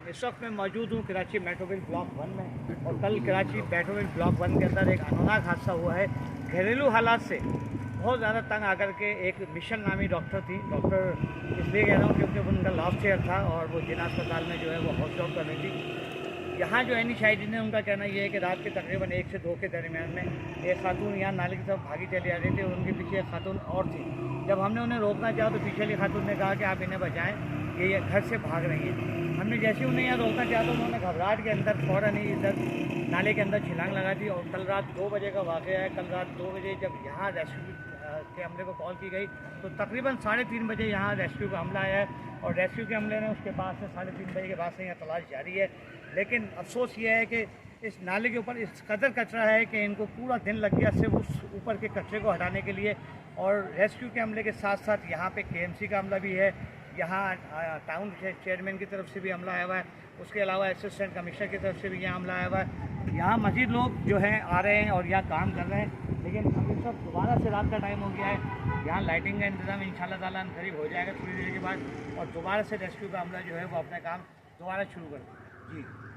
इस वक्त मैं मौजूद हूँ कराची मेट्रोविल ब्लॉक 1 में। और कल कराची मेट्रोविल ब्लॉक 1 के अंदर एक अनोखा हादसा हुआ है। घरेलू हालात से बहुत ज़्यादा तंग आकर के एक मिशन नामी डॉक्टर थी, डॉक्टर इसलिए कह रहा हूँ क्योंकि उनका लास्ट ईयर था और वो जिला अस्पताल में जो है वो हाउस जॉब कर रही थी। यहाँ जो एनएचआईडी ने उनका कहना यह है कि रात के तकरीबन 1 से 2 के दरमियान में एक खातून यहाँ नाले की तरफ भागी चली आ रही थी और उनके पीछे एक खातून और थी। जब हमने उन्हें रोकना चाहा तो पीछे वाली खातून ने कहा कि आप इन्हें बचाएं, ये घर से भाग रही है। हमने जैसे उन्हें यहाँ रोकना चाहा तो उन्होंने घबराहट के अंदर फ़ौरन ही इधर नाले के अंदर छलांग लगा दी। और कल रात 2 बजे का वाक़या है। कल रात 2 बजे जब यहाँ रेस्क्यू के अमले को कॉल की गई तो तकरीबन 3:30 बजे यहाँ रेस्क्यू का हमला आया है और रेस्क्यू के अमले ने उसके पास से 3:30 बजे के बाद से यहाँ तलाश जारी है। लेकिन अफसोस ये है कि इस नाले के ऊपर इस कदर कचरा है कि इनको पूरा दिन लग गया सिर्फ उस ऊपर के कचरे को हटाने के लिए। और रेस्क्यू के अमले के साथ साथ यहाँ पे केएमसी का अमला भी है, यहाँ टाउन चेयरमैन की तरफ से भी हमला आया हुआ है, उसके अलावा असिस्टेंट कमिश्नर की तरफ से भी यहाँ हमला आया हुआ है। यहाँ मज़ीद लोग जो हैं आ रहे हैं और यहाँ काम कर रहे हैं। लेकिन अभी सब दोबारा से रात का टाइम हो गया है, यहाँ लाइटिंग का इंतज़ाम इंशाल्लाह ताला करीब हो जाएगा थोड़ी देर के बाद और दोबारा से रेस्क्यू का अमला जो है वो अपना काम दोबारा शुरू कर दें। जी।